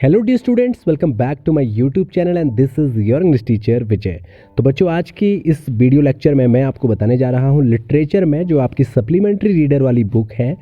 Hello dear students, welcome back to my YouTube channel and this is your English teacher Vijay. तो बच्चों, आज की इस वीडियो लेक्चर में मैं आपको बताने जा रहा हूँ लिटरेचर में जो आपकी सप्लीमेंट्री रीडर वाली बुक है,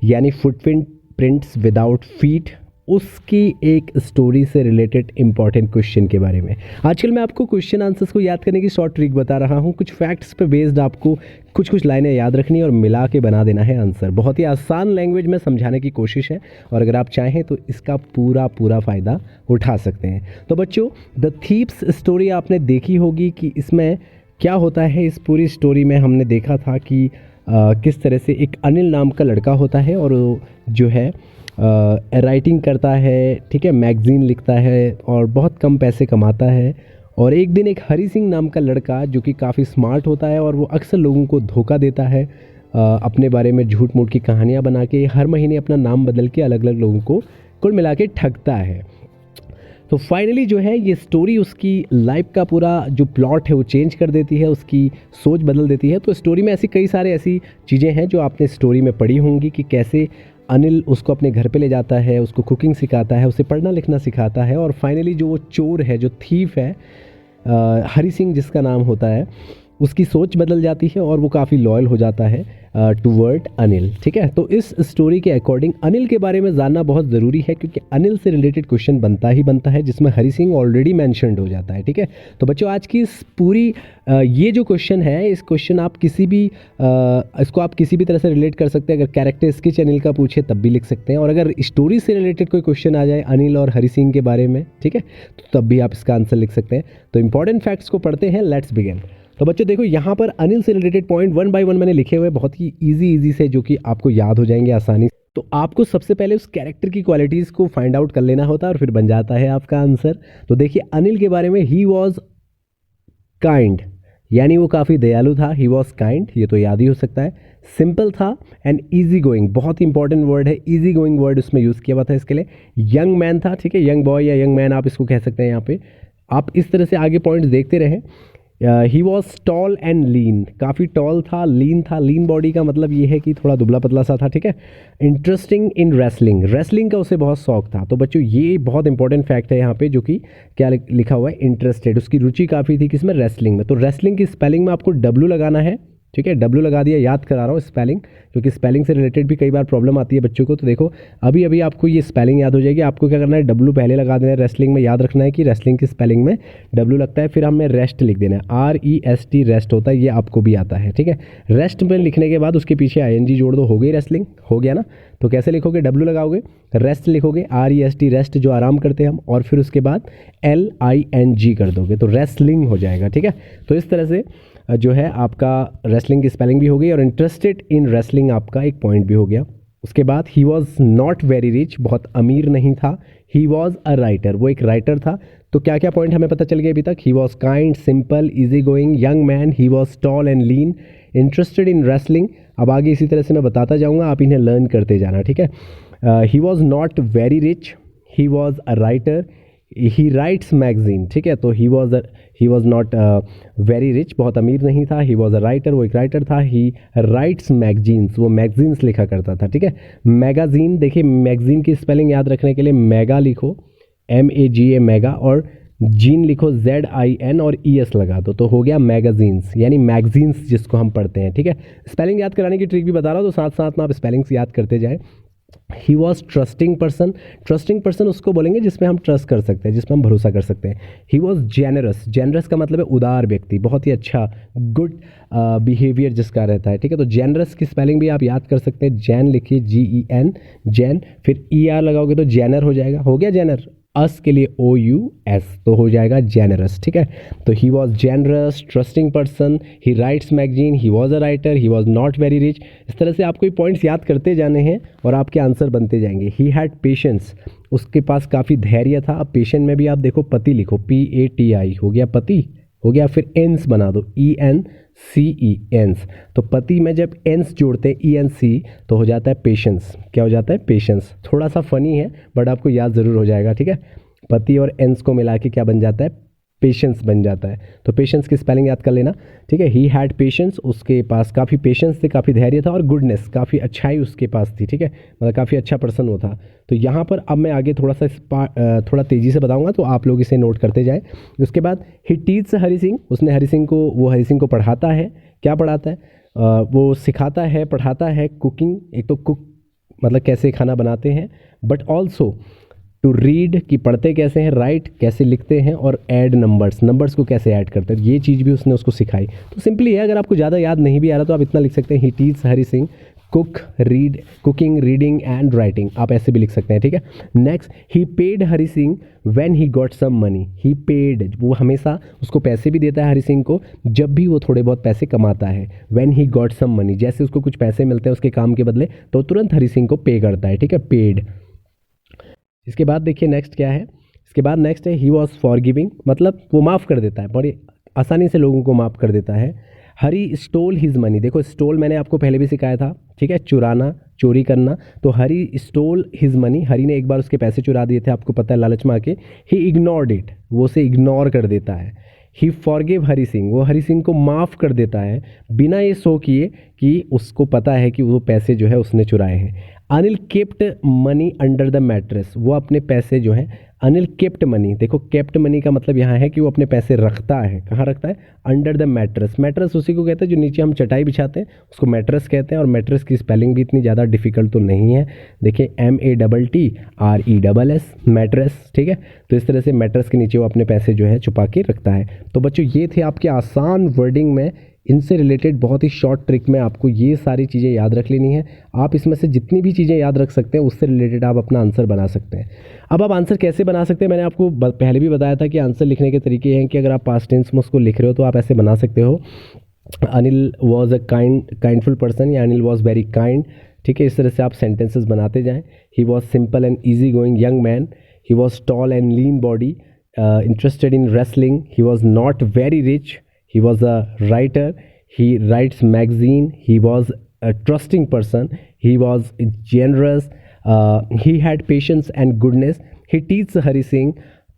यानी फुटप्रिंट प्रिंट्स विदाउट फीट, उसकी एक स्टोरी से रिलेटेड इंपॉर्टेंट क्वेश्चन के बारे में। आजकल मैं आपको क्वेश्चन आंसर्स को याद करने की शॉर्ट ट्रिक बता रहा हूँ। कुछ फैक्ट्स पे बेस्ड आपको कुछ लाइनें याद रखनी और मिला के बना देना है आंसर। बहुत ही आसान लैंग्वेज में समझाने की कोशिश है और अगर आप चाहें तो इसका पूरा फ़ायदा उठा सकते हैं। तो बच्चों, द थीप्स स्टोरी आपने देखी होगी कि इसमें क्या होता है। इस पूरी स्टोरी में हमने देखा था कि किस तरह से एक अनिल नाम का लड़का होता है और जो है राइटिंग करता है, ठीक है, मैगज़ीन लिखता है और बहुत कम पैसे कमाता है। और एक दिन एक हरी सिंह नाम का लड़का जो कि काफ़ी स्मार्ट होता है और वो अक्सर लोगों को धोखा देता है, अपने बारे में झूठ मूठ की कहानियाँ बना के हर महीने अपना नाम बदल के अलग अलग लोगों को कुल मिला के ठगता है। तो फाइनली जो है ये स्टोरी उसकी लाइफ का पूरा जो प्लॉट है वो चेंज कर देती है, उसकी सोच बदल देती है। तो स्टोरी में ऐसी कई सारे ऐसी चीज़ें हैं जो आपने स्टोरी में पढ़ी होंगी कि कैसे अनिल उसको अपने घर पे ले जाता है, उसको कुकिंग सिखाता है, उसे पढ़ना लिखना सिखाता है और फाइनली जो वो चोर है, जो थीफ है, हरी सिंह जिसका नाम होता है, उसकी सोच बदल जाती है और वो काफ़ी लॉयल हो जाता है टूवर्ड अनिल। ठीक है, तो इस स्टोरी के अकॉर्डिंग अनिल के बारे में जानना बहुत ज़रूरी है क्योंकि अनिल से रिलेटेड क्वेश्चन बनता ही बनता है जिसमें हरी सिंह ऑलरेडी मैंशनड हो जाता है। ठीक है, तो बच्चों, आज की इस पूरी ये जो क्वेश्चन है, इस क्वेश्चन आप इसको आप किसी भी तरह से रिलेट कर सकते हैं। अगर कैरेक्टर स्केच अनिल का पूछे तब भी लिख सकते हैं और अगर स्टोरी से रिलेटेड कोई क्वेश्चन आ जाए अनिल और हरी सिंह के बारे में, ठीक है, तो तब भी आप इसका आंसर लिख सकते हैं। तो इंपॉर्टेंट फैक्ट्स को पढ़ते हैं, लेट्स बिगिन। तो बच्चों देखो, यहाँ पर अनिल से related point one by one मैंने लिखे हुए, बहुत ही इजी से, जो कि आपको याद हो जाएंगे आसानी से। तो आपको सबसे पहले उस कैरेक्टर की क्वालिटीज़ को फाइंड आउट कर लेना होता है और फिर बन जाता है आपका आंसर। तो देखिए, अनिल के बारे में ही वॉज काइंड, यानी वो काफ़ी दयालु था। ही वॉज काइंड, ये तो याद ही हो सकता है। सिंपल था एंड ईजी गोइंग, बहुत इंपॉर्टेंट वर्ड है, ईजी गोइंग वर्ड उसमें यूज़ किया हुआ था इसके लिए। यंग मैन था, ठीक है, यंग बॉय या यंग मैन आप इसको कह सकते हैं। यहाँ पे आप इस तरह से आगे पॉइंट्स देखते रहें। ही वॉज टॉल एंड लीन, काफ़ी टॉल था, लीन था। लीन बॉडी का मतलब ये है कि थोड़ा दुबला पतला सा था। ठीक है, इंटरेस्टिंग इन रेसलिंग, रेसलिंग का उसे बहुत शौक था। तो बच्चों, ये बहुत इंपॉर्टेंट फैक्ट है यहाँ पे, जो कि क्या लिखा हुआ है, इंटरेस्टेड, उसकी रुचि काफ़ी थी किसमें, रेसलिंग में। तो रेसलिंग की स्पेलिंग में आपको डब्ल्यू लगाना है। ठीक है, डब्ल्यू लगा दिया, याद करा रहा हूँ स्पेलिंग, क्योंकि स्पेलिंग से रिलेटेड भी कई बार प्रॉब्लम आती है बच्चों को। तो देखो, अभी अभी आपको ये स्पेलिंग याद हो जाएगी। आपको क्या करना है, डब्ल्यू पहले लगा देना है। रेसलिंग में याद रखना है कि रेसलिंग की स्पेलिंग में डब्ल्यू लगता है, फिर हमें रेस्ट लिख देना है, REST, रेस्ट होता है, ये आपको भी आता है। ठीक है, रेस्ट में लिखने के बाद उसके पीछे ING जोड़ दो, हो गई रेसलिंग, हो गया ना। तो कैसे लिखोगे, डब्ल्यू लगाओगे, रेस्ट लिखोगे, REST, रेस्ट जो आराम करते हैं हम, और फिर उसके बाद LING कर दोगे तो रेसलिंग हो जाएगा। ठीक है, तो इस तरह से जो है आपका रेसलिंग की स्पेलिंग भी हो गई और इंटरेस्टेड इन रेसलिंग आपका एक पॉइंट भी हो गया। उसके बाद he was not very rich, बहुत अमीर नहीं था। ही वॉज अ राइटर, वो एक राइटर था। तो क्या क्या पॉइंट हमें पता चल गया अभी तक, he was kind, simple, easy going, young man, he was tall and lean, interested in wrestling. अब आगे इसी तरह से मैं बताता जाऊँगा, आप इन्हें लर्न करते जाना। ठीक है, he was not very rich, he was a writer, he rights magazine. ठीक है, तो he was not very rich, बहुत अमीर नहीं था। ही वॉज अ राइटर, वो एक राइटर था। ही राइट्स मैगजीन्स, वो मैगजीन्स लिखा करता था। ठीक है, मैगाजीन, देखिए मैगजीन की स्पेलिंग याद रखने के लिए मैगा लिखो, MAGA मैगा, और जीन लिखो ZIN और ES लगा दो, तो हो गया मैगजीन्स, यानी मैगजीन्स जिसको हम पढ़ते हैं। ठीक है, स्पेलिंग याद कराने की ट्रिक भी बता रहा हूँ, तो साथ साथ में आप स्पेलिंग्स याद करते जाएँ। He was trusting person, trusting person उसको बोलेंगे जिसमें हम ट्रस्ट कर सकते हैं, जिसमें हम भरोसा कर सकते हैं। ही वॉज जेनरस, जेनरस का मतलब है उदार व्यक्ति, बहुत ही अच्छा, गुड बिहेवियर जिसका रहता है। ठीक है, तो जेनरस की स्पेलिंग भी आप याद कर सकते हैं। जैन लिखिए, GEN, जैन, फिर ER लगाओगे तो जैनर हो जाएगा, हो गया जैनर। अस के लिए OUS, तो हो जाएगा जेनरस। ठीक है, तो he was generous, trusting person, he rights magazine, he was a writer, he was not very rich. इस तरह से आपको ये पॉइंट्स याद करते जाने हैं और आपके आंसर बनते जाएंगे। ही हैड पेशेंस, उसके पास काफ़ी धैर्य था। अब पेशेंट में भी आप देखो, पति लिखो, PATI, हो गया पति, हो गया, फिर एंस बना दो, ENCE, एंस। तो पति में जब एंस जोड़ते हैं, ENC, तो हो जाता है पेशेंस। क्या हो जाता है, पेशेंस। थोड़ा सा फनी है बट आपको याद ज़रूर हो जाएगा। ठीक है, पति और एंस को मिला के क्या बन जाता है, पेशेंस बन जाता है। तो पेशेंस की स्पेलिंग याद कर लेना, ठीक है। ही हैड पेशेंस, उसके पास काफ़ी पेशेंस थे, काफ़ी धैर्य था, और गुडनेस, काफ़ी अच्छाई उसके पास थी, ठीक है, मतलब काफ़ी अच्छा पर्सन वो था। तो यहाँ पर अब मैं आगे थोड़ा सा थोड़ा तेज़ी से बताऊँगा, तो आप लोग इसे नोट करते जाएँ। उसके बाद ही टीच हरि सिंह, उसने हरि सिंह को, वो हरि सिंह को पढ़ाता है। क्या पढ़ाता है? वो सिखाता है, पढ़ाता है कुकिंग, एक तो कुक मतलब कैसे खाना बनाते हैं, बट ऑल्सो टू रीड कि पढ़ते कैसे हैं, राइट कैसे लिखते हैं, और ऐड नंबर्स, नंबर्स को कैसे ऐड करते हैं, ये चीज़ भी उसने उसको सिखाई। तो सिंपली है, अगर आपको ज़्यादा याद नहीं भी आ रहा तो आप इतना लिख सकते हैं, he teach Hari Singh cooking, reading and writing, आप ऐसे भी लिख सकते हैं, ठीक है। Next, he paid Hari Singh when he got some money. He paid, वो हमेशा उसको पैसे भी देता है हरि सिंह को जब भी वो थोड़े बहुत पैसे कमाता है। When he got some money, जैसे उसको कुछ पैसे मिलते हैं उसके काम के बदले, तो तुरंत हरि सिंह को पे करता है, ठीक है, पेड। इसके बाद देखिए नेक्स्ट क्या है, इसके बाद नेक्स्ट है ही वॉज फॉरगिविंग, मतलब वो माफ़ कर देता है, बड़ी आसानी से लोगों को माफ़ कर देता है। हरी स्टोल हिज मनी, देखो स्टोल मैंने आपको पहले भी सिखाया था, ठीक है, चुराना, चोरी करना। तो हरी स्टोल हिज मनी, हरी ने एक बार उसके पैसे चुरा दिए थे, आपको पता है, लालच में आके। ही इग्नोर्ड इट, वो उसे इग्नोर कर देता है। ही फॉरगिव हरी सिंह, वो हरी सिंह को माफ़ कर देता है बिना ये शो किए कि उसको पता है कि वो पैसे जो है उसने चुराए हैं। Anil kept money under the mattress, वो अपने पैसे जो है, अनिल केप्ट मनी, देखो केप्ट मनी का मतलब यहाँ है कि वो अपने पैसे रखता है, कहाँ रखता है? Under the mattress. मैट्रेस उसी को कहते हैं जो नीचे हम चटाई बिछाते हैं, उसको मैट्रेस कहते हैं। और मैट्रेस की स्पेलिंग भी इतनी ज़्यादा डिफिकल्ट तो नहीं है, देखिए MATTRESS, मैट्रेस, ठीक है। तो इस तरह से मैट्रेस के नीचे वो अपने पैसे जो है छुपा के रखता है। तो बच्चों ये थे आपके आसान वर्डिंग में, इनसे रिलेटेड बहुत ही शॉर्ट ट्रिक में आपको ये सारी चीज़ें याद रख लेनी है। आप इसमें से जितनी भी चीज़ें याद रख सकते हैं उससे रिलेटेड आप अपना आंसर बना सकते हैं। अब आप आंसर कैसे बना सकते हैं, मैंने आपको पहले भी बताया था कि आंसर लिखने के तरीके हैं कि अगर आप पास्ट टेंस में उसको लिख रहे हो तो आप ऐसे बना सकते हो, अनिल वॉज अ काइंडफुल पर्सन, या अनिल वॉज वेरी काइंड, ठीक है। इस तरह से आप सेंटेंसेस बनाते जाएँ। He was simple and easy going young man, he was tall and lean body, interested in wrestling, he was not very rich, he was a writer, he writes magazine, he was a trusting person, he was generous, he had patience and goodness, he teaches Hari Singh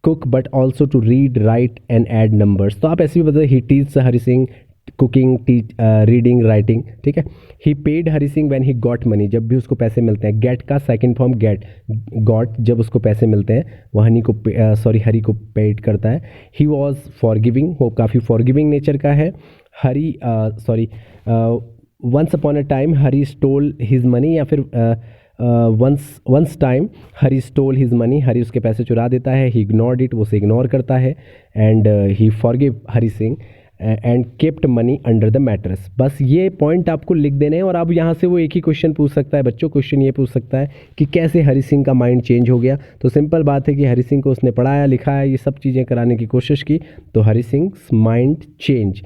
cook but also to read, write and add numbers। तो आप ऐसे भी बताइए, he teaches Hari Singh cooking, reading, writing, ठीक है। He paid Hari Singh when he got money, जब भी उसको पैसे मिलते हैं। गेट का सेकंड फॉर्म गेट, गॉट, जब उसको पैसे मिलते हैं वह हनी को हरी को पेड करता है। ही वॉज फॉरगिविंग, वो काफ़ी फॉरगिविंग नेचर का है। Hari once upon a time Hari stole his money, या फिर once time Hari stole his money, Hari उसके पैसे चुरा देता है। ही इग्नोर्ड इट, वो उसे इग्नोर करता है। And he forgive Hari Singh and kept money under the mattress. बस ये पॉइंट आपको लिख देने हैं। और अब यहाँ से वो एक ही क्वेश्चन पूछ सकता है बच्चों, क्वेश्चन ये पूछ सकता है कि कैसे हरी सिंह का माइंड चेंज हो गया। तो सिंपल बात है कि हरी सिंह को उसने पढ़ाया, लिखाया, ये सब चीज़ें कराने की कोशिश की, तो Hari Singh mind change,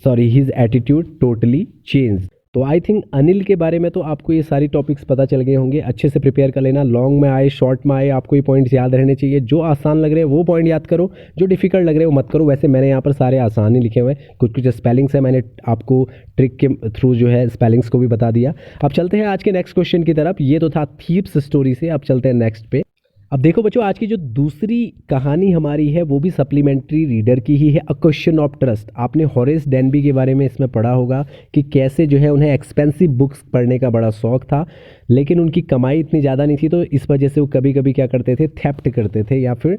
his attitude totally change. तो आई थिंक अनिल के बारे में तो आपको ये सारी टॉपिक्स पता चल गए होंगे। अच्छे से प्रिपेयर कर लेना, लॉन्ग में आए शॉर्ट में आए आपको ये पॉइंट्स याद रहने चाहिए। जो आसान लग रहे हैं वो पॉइंट याद करो, जो डिफिकल्ट लग रहे हैं वो मत करो। वैसे मैंने यहाँ पर सारे आसान ही लिखे हुए हैं, कुछ कुछ स्पेलिंग्स है मैंने आपको ट्रिक के थ्रू जो है स्पेलिंग्स को भी बता दिया। अब चलते हैं आज के नेक्स्ट क्वेश्चन की तरफ। ये तो था थीप्स स्टोरी से, अब चलते हैं नेक्स्ट पे। अब देखो बच्चों, आज की जो दूसरी कहानी हमारी है वो भी सप्लीमेंट्री रीडर की ही है, अ क्वेश्चन ऑफ ट्रस्ट। आपने हॉरेस डेनबी के बारे में इसमें पढ़ा होगा कि कैसे जो है उन्हें एक्सपेंसिव बुक्स पढ़ने का बड़ा शौक था, लेकिन उनकी कमाई इतनी ज़्यादा नहीं थी, तो इस वजह से वो कभी कभी क्या करते थे, थेफ्ट करते थे या फिर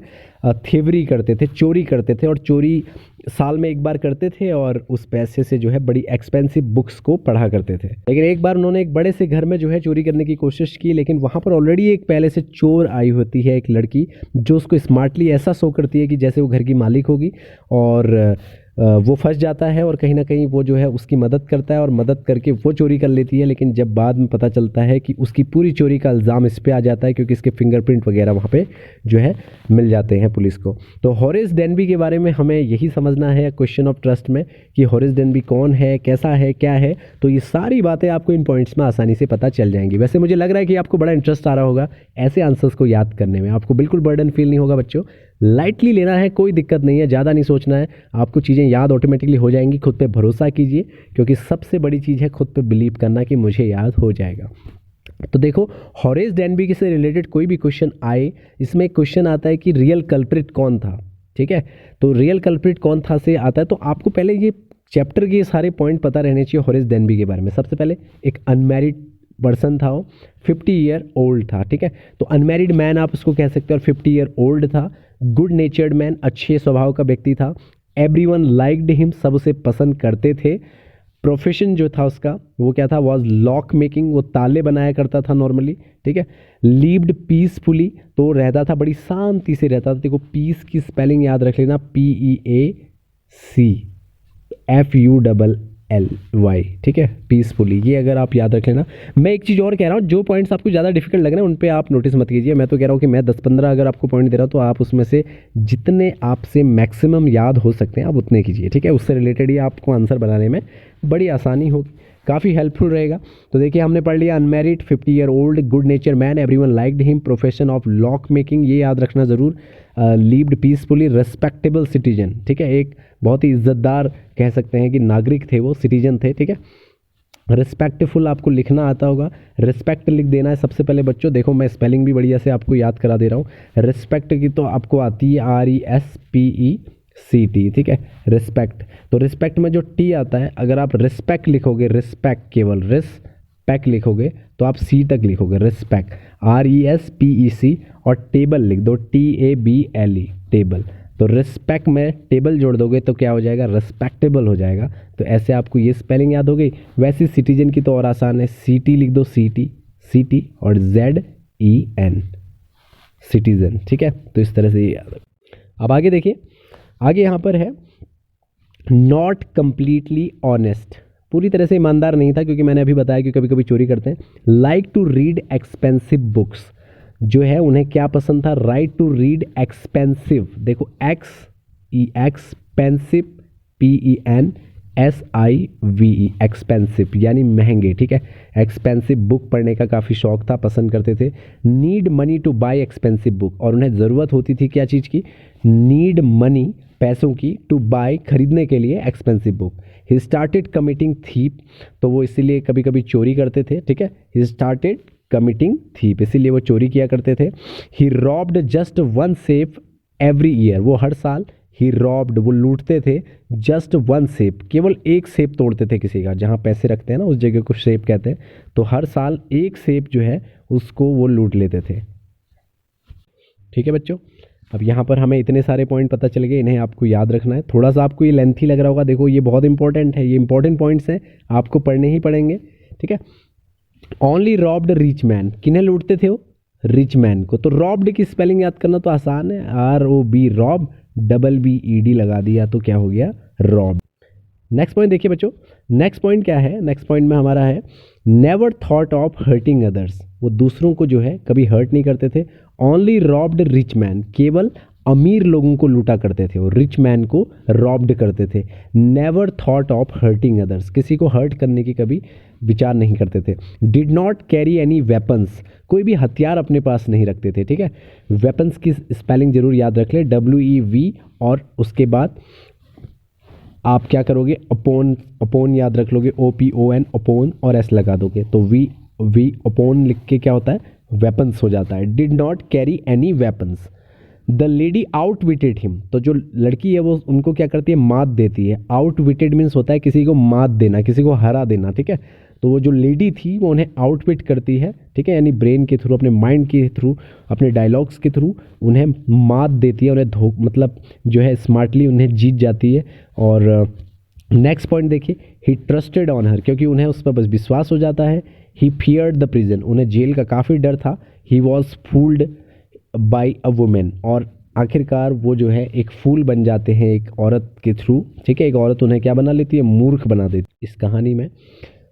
थेवरी करते थे, चोरी करते थे। और चोरी साल में एक बार करते थे और उस पैसे से जो है बड़ी एक्सपेंसिव बुक्स को पढ़ा करते थे। लेकिन एक बार उन्होंने एक बड़े से घर में जो है चोरी करने की कोशिश की, लेकिन वहाँ पर ऑलरेडी एक पहले से चोर आई होती है, एक लड़की, जो उसको स्मार्टली ऐसा शो करती है कि जैसे वो घर की मालिक होगी, और वो फंस जाता है और कहीं ना कहीं वो जो है उसकी मदद करता है और मदद करके वो चोरी कर लेती है। लेकिन जब बाद में पता चलता है कि उसकी पूरी चोरी का इल्ज़ाम इस पे आ जाता है, क्योंकि इसके फिंगरप्रिंट वगैरह वहाँ पे जो है मिल जाते हैं पुलिस को। तो हॉरेस डेनबी के बारे में हमें यही समझना है क्वेश्चन ऑफ ट्रस्ट में कि हॉरेस डेनबी कौन है, कैसा है, क्या है। तो ये सारी बातें आपको इन पॉइंट्स में आसानी से पता चल जाएंगी। वैसे मुझे लग रहा है कि आपको बड़ा इंटरेस्ट आ रहा होगा ऐसे आंसर्स को याद करने में, आपको बिल्कुल बर्डन फील नहीं होगा बच्चों। लाइटली लेना है, कोई दिक्कत नहीं है, ज़्यादा नहीं सोचना है, आपको चीज़ें याद ऑटोमेटिकली हो जाएंगी। खुद पे भरोसा कीजिए, क्योंकि सबसे बड़ी चीज़ है खुद पे बिलीव करना कि मुझे याद हो जाएगा। तो देखो, हॉरेस डेनबी से रिलेटेड कोई भी क्वेश्चन आए, इसमें एक क्वेश्चन आता है कि रियल कल्प्रिट कौन था। ठीक है। तो रियल कल्प्रिट कौन था से आता है, तो आपको पहले ये चैप्टर के सारे पॉइंट पता रहने चाहिए हॉरेस डेनबी के बारे में। सबसे पहले एक अनमैरिड पर्सन था, वो 50 ईयर ओल्ड था, ठीक है। तो अनमैरिड मैन आप उसको कह सकते हो, और 50 ईयर ओल्ड था। गुड नेचर्ड मैन, अच्छे स्वभाव का व्यक्ति था। एवरीवन लाइक्ड हिम, सब उसे पसंद करते थे। प्रोफेशन जो था उसका वो क्या था, वॉज लॉक मेकिंग, वो ताले बनाया करता था नॉर्मली, ठीक है। लीव्ड पीसफुली, तो रहता था बड़ी शांति से रहता था। देखो पीस की स्पेलिंग याद रख लेना, PEACFULLY, ठीक है, पीसफुली, ये अगर आप याद रख लेना। मैं एक चीज़ और कह रहा हूँ, जो पॉइंट्स आपको ज़्यादा डिफिकल्ट लग रहे हैं उन पे आप नोटिस मत कीजिए। मैं तो कह रहा हूँ कि मैं 10-15 अगर आपको पॉइंट दे रहा हूँ तो आप उसमें से जितने आपसे मैक्सिमम याद हो सकते हैं आप उतने कीजिए, ठीक है। उससे रिलेटेड ही आपको आंसर बनाने में बड़ी आसानी होगी, काफ़ी हेल्पफुल रहेगा। तो देखिए हमने पढ़ लिया unmarried, 50 year old, good nature man, everyone liked him, profession of lock making, ये याद रखना ज़रूर। लीव्ड पीसफुली, रेस्पेक्टेबल सिटीजन, ठीक है, एक बहुत ही इज्जतदार कह सकते हैं कि नागरिक थे वो, सिटीजन थे, ठीक है। रिस्पेक्टफुल आपको लिखना आता होगा, रिस्पेक्ट लिख देना है सबसे पहले बच्चों। देखो मैं स्पेलिंग भी बढ़िया से आपको याद करा दे रहा हूँ। रिस्पेक्ट की तो आपको आती है RESPECT, ठीक है, रिस्पेक्ट। तो रिस्पेक्ट में जो टी आता है, अगर आप रिस्पेक्ट लिखोगे, रिस्पेक्ट केवल रिस्पेक्ट लिखोगे तो आप सी तक लिखोगे, रिस्पेक्ट, RESPEC, और टेबल लिख दो, TABLE, टेबल। तो रिस्पेक्ट में टेबल जोड़ दोगे तो क्या हो जाएगा, रिस्पेक्टेबल हो जाएगा। तो ऐसे आपको ये स्पेलिंग याद हो गई। वैसे सिटीजन की तो और आसान है, CT लिख दो, CT और ZEN, सिटीजन, ठीक है। तो इस तरह से ये याद है। अब आगे देखिए, आगे यहाँ पर है नॉट कंप्लीटली ऑनेस्ट, पूरी तरह से ईमानदार नहीं था, क्योंकि मैंने अभी बताया कि कभी कभी चोरी करते हैं। Like to read expensive books, जो है उन्हें क्या पसंद था, राइट टू रीड एक्सपेंसिव, देखो एक्सपेंसिव, PENSIVE, एक्सपेंसिव यानी महंगे, ठीक है। एक्सपेंसिव बुक पढ़ने का काफ़ी शौक था, पसंद करते थे। Need money to buy expensive book, और उन्हें ज़रूरत होती थी क्या चीज़ की, नीड मनी, पैसों की, टू बाय, खरीदने के लिए, expensive book. He started committing thief, तो वो इसीलिए कभी कभी चोरी करते थे, ठीक है। ही स्टार्टेड कमिटिंग थीप, इसीलिए वो चोरी किया करते थे। He robbed just one safe every year, वो हर साल, ही रॉब्ड, वो लूटते थे, जस्ट वन सेफ, केवल एक सेफ तोड़ते थे किसी का, जहाँ पैसे रखते हैं ना उस जगह को सेफ कहते हैं। तो हर साल एक सेफ जो है उसको वो लूट लेते थे, ठीक है बच्चों। अब यहाँ पर हमें इतने सारे पॉइंट पता चल गए, इन्हें आपको याद रखना है। थोड़ा सा आपको ये लेंथी लग रहा होगा, देखो ये बहुत इंपॉर्टेंट है, ये इंपॉर्टेंट पॉइंट्स हैं, आपको पढ़ने ही पड़ेंगे, ठीक है। ओनली रॉब्ड रिच मैन, किन्हें लूटते थे वो, रिच मैन को। तो रॉब्ड की स्पेलिंग याद करना तो आसान है, ROB, रॉब, BBED लगा दिया तो क्या हो गया, रॉब। नेक्स्ट पॉइंट देखिए बच्चों, नेक्स्ट पॉइंट क्या है, नेक्स्ट पॉइंट में हमारा है never thought of hurting others, वो दूसरों को जो है कभी हर्ट नहीं करते थे। ओनली रॉब्ड रिच मैन, केवल अमीर लोगों को लूटा करते थे वो, रिच मैन को रॉब्ड करते थे। Never thought of hurting others, किसी को हर्ट करने की कभी विचार नहीं करते थे। Did not carry any weapons, कोई भी हथियार अपने पास नहीं रखते थे, ठीक है। वेपन्स की स्पेलिंग जरूर याद रख ले, WEV, और उसके बाद आप क्या करोगे, अपोन याद रख लोगे, OPON, अपोन, और S लगा दोगे तो V अपोन लिख के क्या होता है, वेपन्स हो जाता है। Did not carry any weapons. The lady आउटविटेड him, तो जो लड़की है वो उनको क्या करती है, मात देती है। आउटविटेड मीन्स होता है किसी को मात देना, किसी को हरा देना, ठीक है। तो वो जो लेडी थी वो उन्हें आउटविट करती है, ठीक है, यानी ब्रेन के थ्रू, अपने माइंड के थ्रू, अपने डायलॉग्स के थ्रू उन्हें मात देती है, उन्हें मतलब जो है स्मार्टली उन्हें जीत जाती है। और नेक्स्ट पॉइंट देखिए, ही ट्रस्टेड ऑन हर, क्योंकि उन्हें उस पर बस विश्वास हो जाता है। ही फियर्ड द प्रिजन, उन्हें जेल का काफ़ी डर था। He was fooled by a women, और आखिरकार वो जो है एक फूल बन जाते हैं एक औरत के थ्रू, ठीक है। एक औरत उन्हें क्या बना लेती है, मूर्ख बना देती इस कहानी में।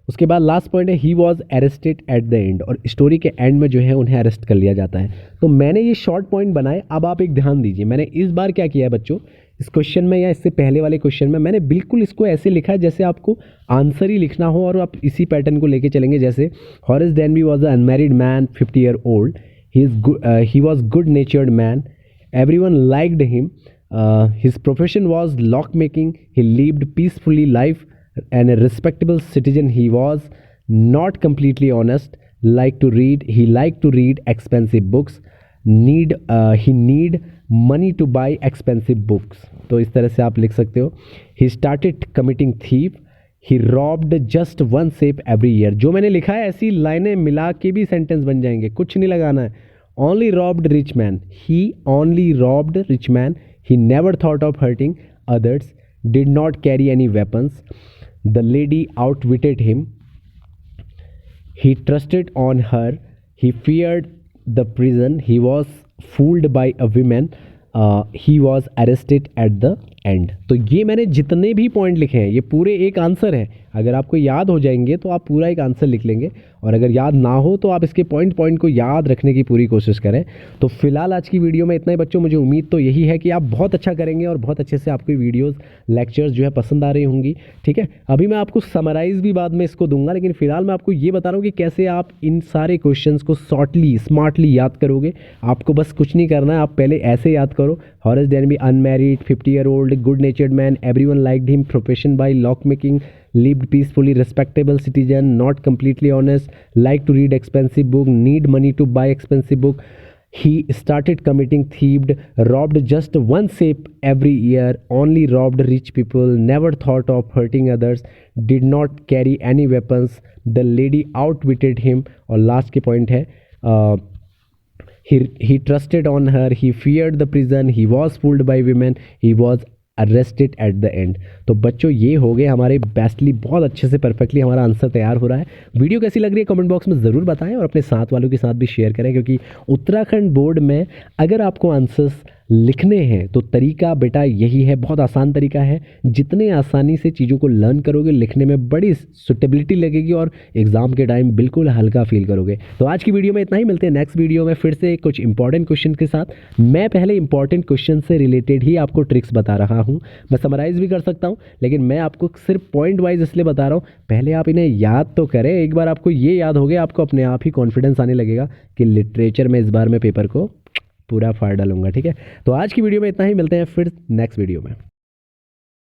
उसके बाद लास्ट पॉइंट है he was arrested at the end, और स्टोरी के एंड में जो है उन्हें अरेस्ट कर लिया जाता है। तो मैंने ये शॉर्ट पॉइंट बनाए, अब आप एक ध्यान दीजिए, मैंने इस बार क्या किया है बच्चों, इस क्वेश्चन में या इससे पहले वाले क्वेश्चन में मैंने बिल्कुल इसको ऐसे लिखा है जैसे आपको आंसर ही लिखना हो, और आप इसी पैटर्न को लेके चलेंगे। जैसे Horace Denby was a unmarried man, 50 year old, he was good natured man, everyone liked him, his profession was lock making, he lived peacefully life and a respectable citizen, he was not completely honest, he liked to read expensive books, he need money two by expensive books. तो इस तरह से आप लिख सकते हो। He started committing thief, he robbed just one shape every year. जो मैंने लिखा है ऐसी लाइनें मिला के भी सेंटेंस बन जाएंगे, कुछ नहीं लगाना है। Only robbed rich man, he only robbed rich man, he never thought of hurting others, did not carry any weapons, the lady आउटविटेड him, he trusted on her, he feared the prison, he was fooled by a woman, he was arrested at the end। तो ये मैंने जितने भी point लिखे हैं ये पूरे एक आंसर है। अगर आपको याद हो जाएंगे तो आप पूरा एक आंसर लिख लेंगे, और अगर याद ना हो तो आप इसके पॉइंट पॉइंट को याद रखने की पूरी कोशिश करें। तो फिलहाल आज की वीडियो में इतना ही बच्चों। मुझे उम्मीद तो यही है कि आप बहुत अच्छा करेंगे और बहुत अच्छे से आपको वीडियोस लेक्चर्स जो है पसंद आ रही होंगी। ठीक है, अभी मैं आपको समराइज़ भी बाद में इसको दूंगा, लेकिन फिलहाल मैं आपको ये बता रहा हूँ कि कैसे आप इन सारे क्वेश्चंस को शॉर्टली स्मार्टली याद करोगे। आपको बस कुछ नहीं करना है, आप पहले ऐसे याद करो। Horace Denby unmarried, 50 year old, good natured man, everyone liked him, profession by lock making, lived peacefully, respectable citizen, not completely honest, like to read expensive book, need money to buy expensive book, he started committing thieved, robbed just one safe every year, only robbed rich people, never thought of hurting others, did not carry any weapons, the lady outwitted him। और last के point है he trusted on her, he feared the prison, he was fooled by women, he was arrested at the end. तो बच्चों ये हो गए हमारे बेस्टली, बहुत अच्छे से परफेक्टली हमारा आंसर तैयार हो रहा है। वीडियो कैसी लग रही है कमेंट बॉक्स में ज़रूर बताएं, और अपने साथ वालों के साथ भी शेयर करें, क्योंकि उत्तराखंड बोर्ड में अगर आपको आंसर्स लिखने हैं तो तरीका बेटा यही है, बहुत आसान तरीका है। जितने आसानी से चीज़ों को लर्न करोगे, लिखने में बड़ी सुटेबिलिटी लगेगी और एग्जाम के टाइम बिल्कुल हल्का फील करोगे। तो आज की वीडियो में इतना ही, मिलते हैं नेक्स्ट वीडियो में फिर से कुछ इंपॉर्टेंट क्वेश्चन के साथ। मैं पहले इंपॉर्टेंट क्वेश्चन से रिलेटेड ही आपको ट्रिक्स बता रहा हूँ, मैं समराइज़ भी कर सकता हूँ, लेकिन मैं आपको सिर्फ पॉइंट वाइज इसलिए बता रहा हूँ, पहले आप इन्हें याद तो करें। एक बार आपको ये याद हो गया, आपको अपने आप ही कॉन्फिडेंस आने लगेगा कि लिटरेचर में इस बार मैं पेपर को पूरा फाड़ डालूंगा। ठीक है, तो आज की वीडियो में इतना ही, मिलते हैं फिर नेक्स्ट वीडियो में।